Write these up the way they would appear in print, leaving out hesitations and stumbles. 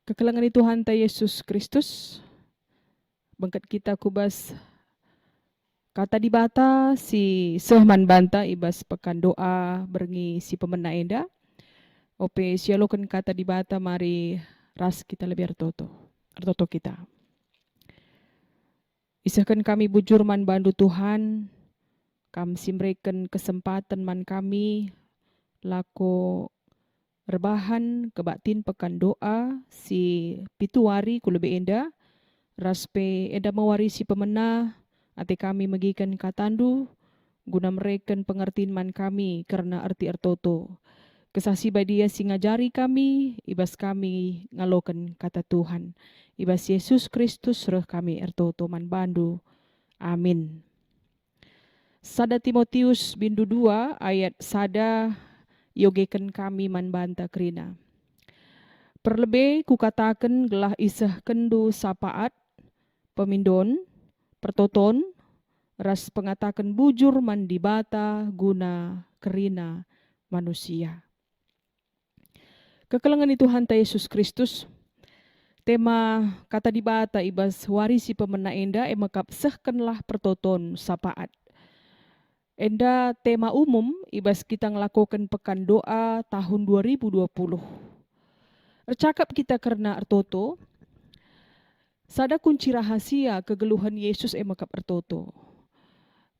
Kekelangan Tuhan ta Yesus Kristus, bangkat kita kubas kata di bata si sehman banta ibas pekan doa berngi si pemena enda. Ope sialokan kata di bata mari ras kita lebih artoto kita. Isahkan kami bujur man bandu Tuhan, kam simreken kesempatan man kami lako rebahan kebatin pekan doa si pituari ku lebih enda. Raspe eda mewarisi pemenah, ate kami megikan katandu, guna mereken pengertian man kami karena arti artoto. Kesasi badia si ngajari kami, ibas kami ngalokan kata Tuhan. Ibas Yesus Kristus reh kami artoto man bandu. Amin. Sada Timotius bindu 2 ayat sada yogekan kami man banta kerina. Perlebe kukatakan gelah isah kendu sapaat, pemindon, pertoton, ras pengatakan bujur mandi bata guna kerina manusia. Kekelangan Tuhan ta Yesus Kristus, tema kata di bata ibas warisi pemena enda emakap sehkenlah pertoton sapaat. Enda tema umum ibas kita ngelakukan pekan doa tahun 2020. Ercakap kita karena artoto, sada kunci rahasia kegeluhan Yesus emakap ertoto.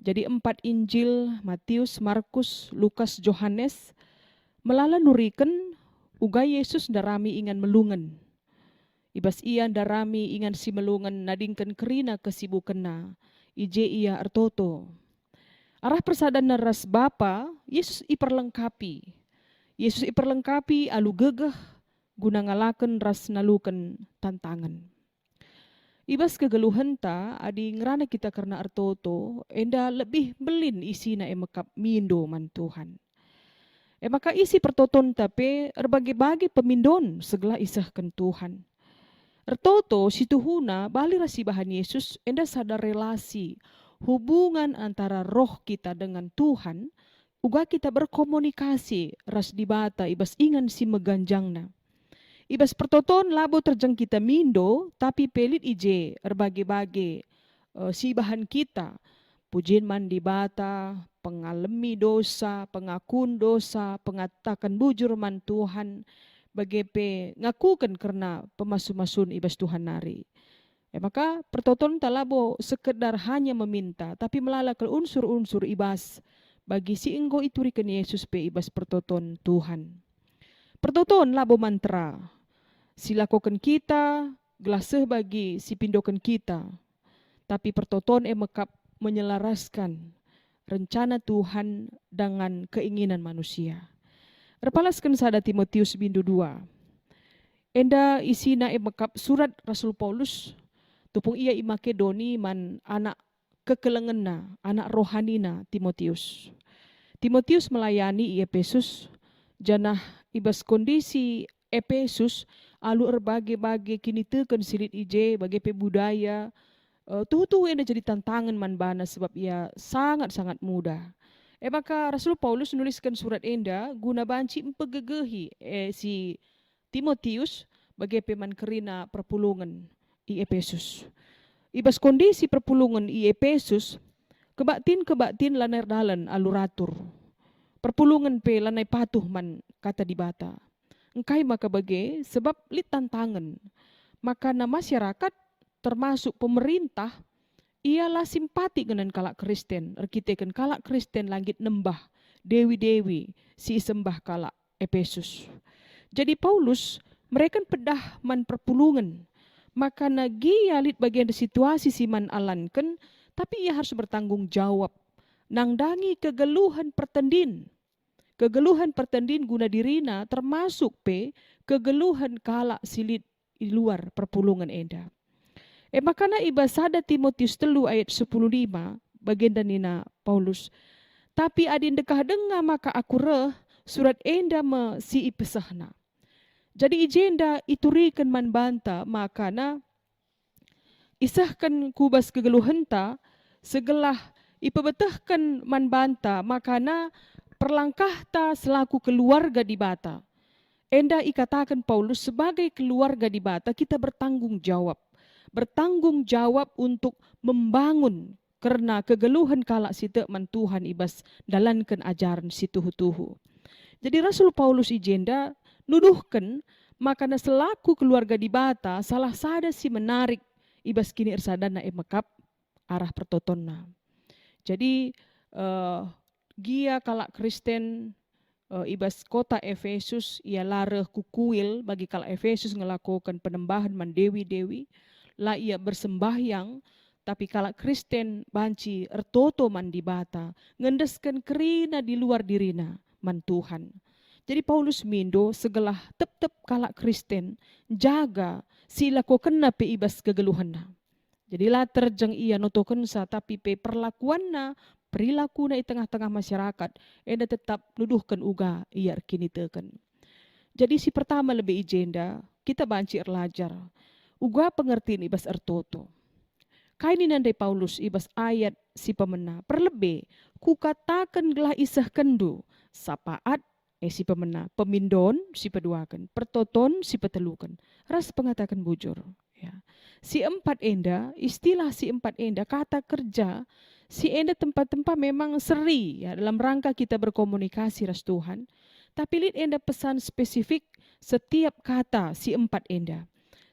Jadi 4 Injil, Matius, Markus, Lukas, Johannes, melala nuriken uga Yesus darami ingan melungan. Ibas ia darami ingan si melungan nadingkan kerina kesibukanna, ije ia ertoto. Arah persadan ras Bapa, Yesus iperlengkapi. Yesus iperlengkapi alu gegeh guna ngalaken ras naluken tantangan. Ibas kegeluhan ta adi ngerana kita karena artoto enda lebih belin isi na emakap mindo man Tuhan. Maka isi pertoton tapi erbagi-bagi pemindon segala isahkan Tuhan. Ertoto situhuna bali rasi bahan Yesus enda sadar relasi hubungan antara roh kita dengan Tuhan uga kita berkomunikasi ras di bata ibas ingan si meganjangna. Ibas pertoton labo terjang kita mindo, tapi pelit ije erbagi-bagi si bahan kita. Pujian mandi bata, pengalami dosa, pengakun dosa, pengatakan bujur man Tuhan, bagepe ngakukan karena pemasu-masun ibas Tuhan nari. Maka pertoton talabo sekedar hanya meminta, tapi melalakal unsur-unsur ibas bagi si enggo iturikan Yesus pe ibas pertoton Tuhan. Pertoton labo mantra. Silakokan kita, gelaseh bagi si pindokan kita. Tapi pertoton mekap menyelaraskan rencana Tuhan dengan keinginan manusia. Repalaskan sada Timotius bindu 2. Enda isina mekap surat Rasul Paulus, tupung ia Makedoni man anak kekelengenna, anak rohanina Timotius. Timotius melayani Efesus, janah ibas kondisi Efesus alu erbagi-bagi kini teken silit ije bagi budaya tuh yang jadi tantangan man bana sebab ia sangat-sangat muda. Maka Rasul Paulus nuliskan surat enda guna banci empegegehi si Timotius bagi peman kerina perpulungan i Efesus. Ibas kondisi perpulungan i Efesus kebatin lanar dalan aluratur. Perpulungan pe lanai patuh man kata di bata. Engkai maka bagi sebab lit tantangan. Maka na masyarakat termasuk pemerintah ialah simpati dengan kalak Kristen. Erkitekan kalak Kristen langit nembah dewi-dewi si sembah kalak Efesus. Jadi Paulus mereka pedah man perpulungan. Maka nagi alit bagian situasi si man alankan, tapi ia harus bertanggung jawab. Nangdangi kegeluhan pertendin. Kegeluhan pertendin guna dirina termasuk kegeluhan kalak silit di luar perpulungan enda. Makana ibasada Timotius 3 ayat 15 bagian danina Paulus. Tapi adin dekah denga maka aku reh surat enda me si ipesahna. Jadi ijenda iturikan man banta makana isahkan kubas kegeluhan ta segelah ipebetahkan man banta makana perlangkah ta selaku keluarga di bata. Enda ikatakan Paulus sebagai keluarga di Bata kita bertanggung jawab. Bertanggung jawab untuk membangun karena kegeluhan kalak site man Tuhan ibas dalankan ajaran si tuhu-tuhu. Jadi Rasul Paulus ijenda nuduhkan makana selaku keluarga di Bata salah sada si menarik ibas kini ersadana emakap arah pertotonna. Jadi gia kalak Kristen ibas kota Efesus ia lareh kukuil bagi kalak Efesus ngelakukan penembahan mandewi-dewi lah ia bersembahyang tapi kalak Kristen banci ertoto man di Bata ngendeskan kerina di luar dirina man Tuhan. Jadi Paulus mindo segelah tep-tep kalak Kristen jaga sila ko kena pe ibas kegeluhanna. Jadi lah terjang ia notoken sa tapi pe perlakuanna perilaku na di tengah-tengah masyarakat enda tetap nuduhkan uga ia kini teken. Jadi si pertama lebih ijenda kita banci erlajar uga pengertian ibas ertoto. Kaini nandai Paulus ibas ayat si pemena perlebe ku katakan gelah isah kendu sapaat si pemena pemindon si peduakan pertoton si petelukan ras pengatakan bujur ya. Si empat enda istilah si empat enda kata kerja si enda tempat-tempat memang seri ya dalam rangka kita berkomunikasi ras Tuhan tapi lid enda pesan spesifik setiap kata si empat enda.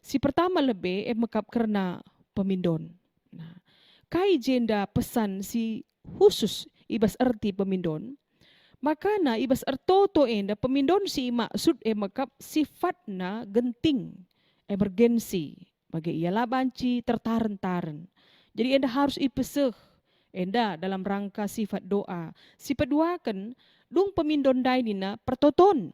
Si pertama lebih mekap karena pemindon. Nah, kai jenda pesan si khusus ibas erti pemindon. Makana ibas ertoto enda pemindon si maksud mekap sifatna genting, emergensi. Bagi ialah banci tertaren-taren. Jadi enda harus ipeseh. Enda dalam rangka sifat doa. Si peduakan dung pemindon dainina pertoton.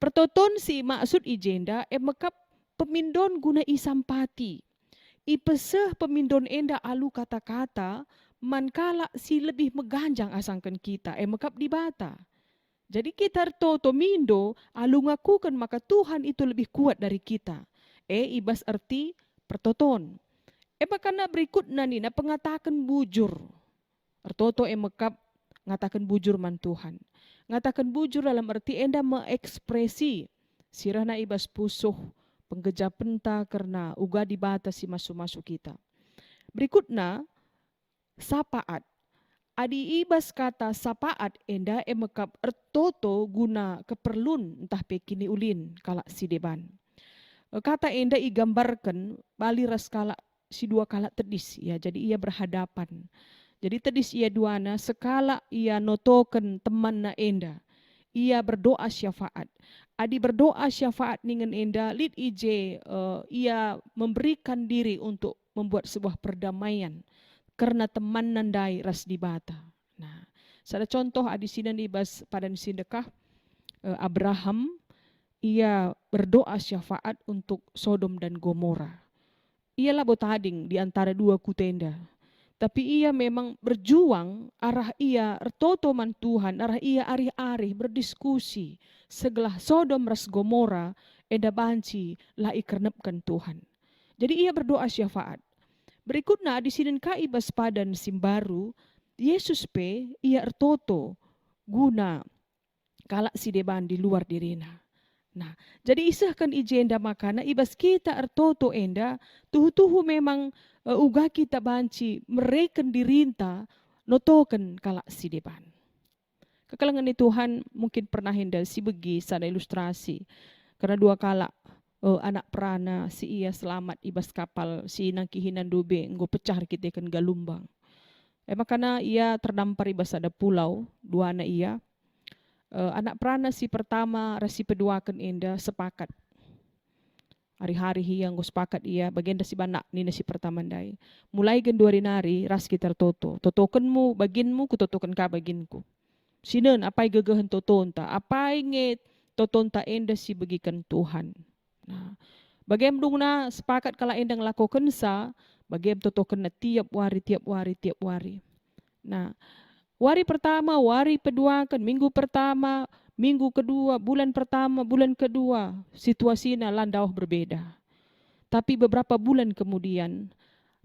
Pertoton si maksud ijenda mekap pemindon guna isampati. Ipeseh pemindon enda alu kata-kata mankala si lebih meganjang asangkan kita mekap di Bata. Jadi kita toto mindo alu ngakukan maka Tuhan itu lebih kuat dari kita. Ibas arti pertoton. Makana berikutnya nina pengatakan bujur. Ertoto mekap ngatakan bujur man Tuhan. Ngatakan bujur dalam arti enda mengekspresi sirahna ibas pusuh penggejap penta karena uga dibatasi masuk-masuk kita. Berikutnya, sapaat. Adi ibas kata sapaat enda mekap ertoto guna keperlun entah pekini ulin kalak si deban. Kata enda igambarkan bali ras kalak si dua kalak tedis ya jadi ia berhadapan. Jadi tedis ia duana sekala ia notoken teman na enda. Ia berdoa syafaat. Adi berdoa syafaat ningen enda lid ije ia memberikan diri untuk membuat sebuah perdamaian karena teman nandai ras di Bata. Nah, sada contoh adi sinan ibas padan sindekah Abraham ia berdoa syafaat untuk Sodom dan Gomora. Ialah botading di antara dua kutenda. Tapi ia memang berjuang arah ia ertoto man Tuhan, arah ia arih-arih berdiskusi. Segelah Sodom ras Gomora eda banci lah ikernepkan Tuhan. Jadi ia berdoa syafaat. Berikutnya di sini kaibas padan simbaru, Yesus pe ia ertoto guna kalak si deban di luar dirina. Nah, jadi isahkan ijenda makana ibas kita ertoto enda tuhu-tuhu memang uga kita banci mereken dirinta notoken kalak si depan. Kekalangan ni Tuhan mungkin pernah hendak si begi sana ilustrasi. Karena dua kalak anak perana si ia selamat ibas kapal si nangkihinan dube nggo pecah kita kan galumbang. Makana ia terdampar ibas ada pulau dua anak ia. Anak perana si pertama rasi peduakan enda sepakat. Hari-hari yang sepakat ia bagian si banak ni si pertama dai. Mulai gen 2 nari ras kita toto. Totokenmu baginmu ku totoken ka baginku. Sinan apai gegahan totonta, apai nge totonta enda si bagikan Tuhan. Nah, bagian dungna sepakat kala enda nglakoken sa, bagian totoken na tiap wari. Nah, wari pertama, wari peduakan, minggu pertama, minggu kedua, bulan pertama, bulan kedua, situasinya landau berbeda. Tapi beberapa bulan kemudian,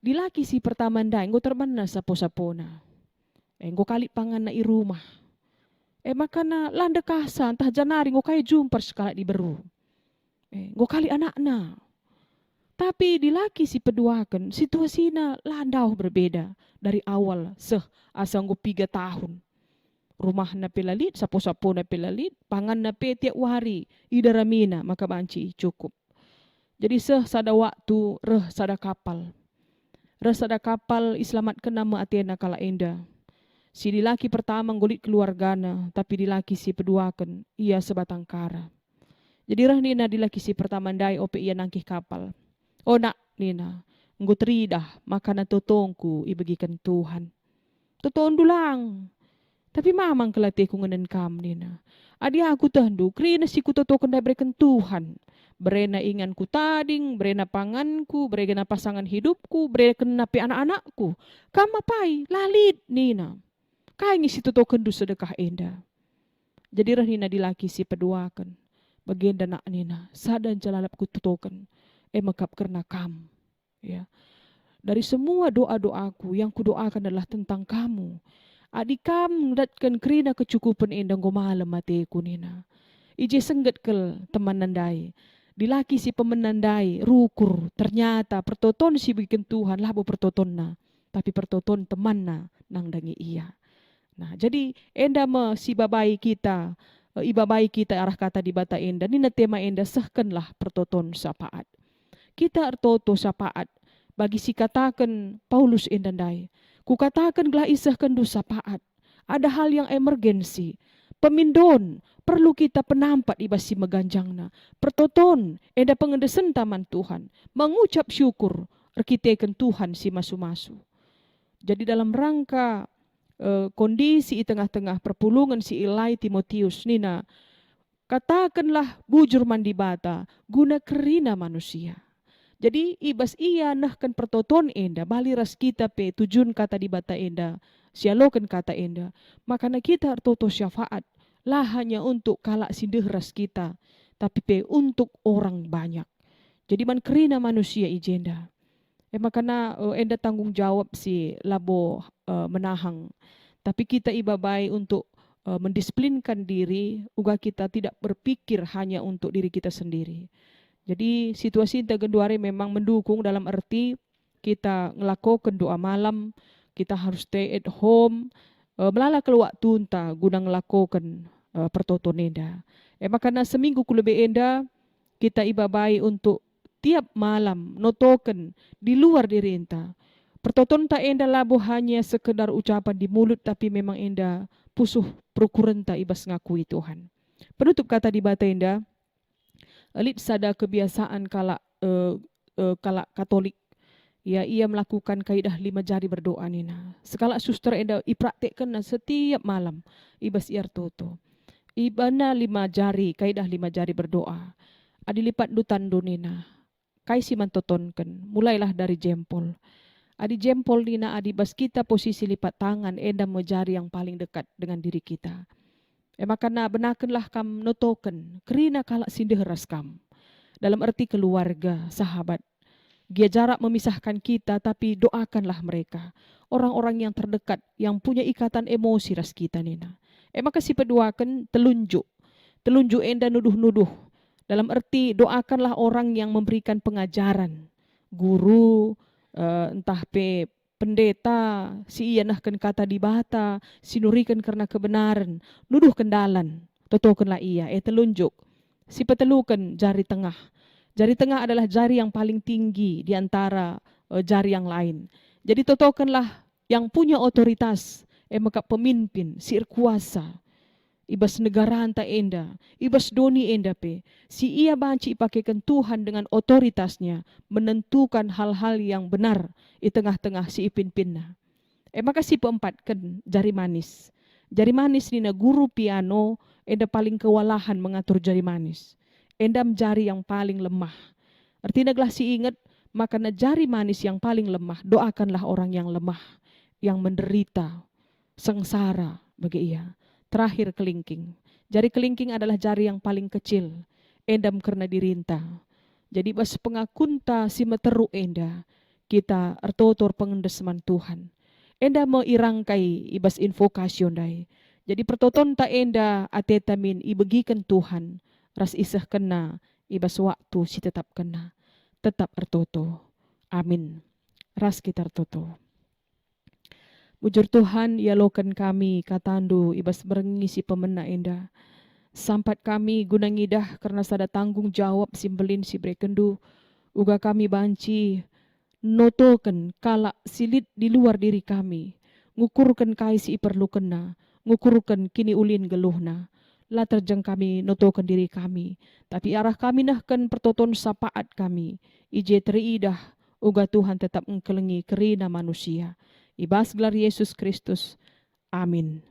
dilaki si pertama ndai, engko terbana sapo-sapona. Engko kali pangan na i rumah. Makana landa kasa entah janari ngo kaya jumper sekala di beru. Ngo kali anakna. Tapi di laki si peduakan situasinya landau berbeda dari awal asa ngo 3 tahun. Rumah na pelalit, sapo-sapo na pelalit, pangan na pe tiap hari, idaramina maka banci cukup. Jadi sada waktu sada kapal. Sada kapal iselamatkan nama Athena kala enda. Si dilaki pertama ngolit keluargana, tapi dilaki si peduakan, ia sebatang kara. Jadi nina dilaki si pertama ndai ope ia nangkih kapal. Oh nak nina, nggo teridah makanan totongku ibagikan Tuhan. Toton dulang. Tapi mamang kelatih ku ngenen kam nina. Adi aku tahandu, krina si ku totokan dai berikan Tuhan. Berena ingan ku tading, berena panganku, berena pasangan hidupku, berena napi anak-anakku. Kam apai, lalit nina. Kaya ngisi totokan du sedekah enda. Jadi nina dilaki si peduakan. Bagenda nak nina, sadan jalalap ku totokan. Makap karena kam. Ya. Dari semua doa-doaku yang kudoakan adalah tentang kamu. Adik kam ngedatkan kerina kecukupan endang go malam mateku nina. Ije sengget kel teman nandai. Dilaki si pemenandai rukur. Ternyata pertoton si bikin Tuhan labo pertoton na. Tapi pertoton teman na nang dangi iya. Nah, jadi enda si babai kita, ibabai kita arah kata di bata enda. Nina tema enda sehkenlah pertoton sapaat. Kita artoto sapaat bagi si katakan Paulus endandai. Ku katakan gelah isahkan du sapaat. Ada hal yang emergensi. Pemindon perlu kita penampat ibasi meganjangna. Pertoton enda pengendesen taman Tuhan. Mengucap syukur rekitekan Tuhan si masu-masu. Jadi dalam rangka kondisi di tengah-tengah perpulungan si Ilai Timotius nina, katakanlah bujur mandi bata guna kerina manusia. Jadi ibas iya nahkan pertoton enda bali ras kita pe tujun kata di bata enda sialokan kata enda makana kita artoto syafaat lah hanya untuk kalak sindeh ras kita tapi pe untuk orang banyak. Jadi man kerina manusia ijenda. Makana enda tanggung jawab si labo menahang. Tapi kita ibabai untuk mendisiplinkan diri, uga kita tidak berpikir hanya untuk diri kita sendiri. Jadi situasi Tegenduari memang mendukung dalam arti kita ngelakukan doa malam, kita harus stay at home, melala keluar tunta guna ngelakukan pertoton enda. Makana seminggu kulebe enda kita ibabai untuk tiap malam notoken di luar diri enta. Pertoton tak enda labo hanya sekedar ucapan di mulut tapi memang enda pusuh prokuren tak ibas ngakui Tuhan. Penutup kata di bata enda, elit sada kebiasaan kalak Katolik. Ya, ia melakukan kaidah 5 jari berdoa nina. Sekala suster enda ipraktekkan setiap malam ibas iartoto. Ibana 5 jari, kaidah 5 jari berdoa. Adilipat dutan do nina. Kai si mantotonkan, mulailah dari jempol. Adi jempol nina adi bas kita posisi lipat tangan enda jari yang paling dekat dengan diri kita. Makana benakanlah kam notoken, kerina kalak sindeh ras kam. Dalam arti keluarga, sahabat. Dia jarak memisahkan kita tapi doakanlah mereka. Orang-orang yang terdekat, yang punya ikatan emosi ras kita nina. Maka si peduakan telunjuk. Telunjuk enda nuduh-nuduh. Dalam arti doakanlah orang yang memberikan pengajaran. Guru, entah pe pendeta, si iya nahkan kata di bata, sinurikan karena kebenaran, nuduh kendalan, totokanlah iya, telunjuk. Si petelukan jari tengah. Jari tengah adalah jari yang paling tinggi di antara jari yang lain. Jadi totokanlah yang punya otoritas, maka pemimpin, sir kuasa, ibas negara anta enda, ibas doni enda pe. Si ia banci ipakaikan Tuhan dengan otoritasnya menentukan hal-hal yang benar di tengah-tengah si ipin-pinna. Maka si peempatkan jari manis. Jari manis nina guru piano enda paling kewalahan mengatur jari manis. Endam jari yang paling lemah. Artinya gelah si ingat makana jari manis yang paling lemah, doakanlah orang yang lemah, yang menderita, sengsara bagi ia. Terakhir kelingking. Jari kelingking adalah jari yang paling kecil. Endam karena dirinta. Jadi bas pengakunta si meteru enda. Kita artotor pengendesman Tuhan. Enda mau irangkai ibas invokasyon dai. Jadi pertoton ta enda atetamin ibegikan Tuhan ras isah kena ibas waktu si tetap kena tetap ertoto. Amin. Ras kita ertoto. Bujur Tuhan yalokan kami katandu ibas berengisi pemena enda. Sampat kami guna ngidah karena sada tanggung jawab simbelin si brekendu. Uga kami banci notoken kalak silit di luar diri kami. Ngukurkan kai si perlu kena. Ngukurkan kini ulin geluhna. La terjang kami notokan diri kami. Tapi arah kami nahkan pertoton sapaat kami. Ije teriidah uga Tuhan tetap engkelengi kerina manusia. Ibas gelar Yesus Kristus. Amin.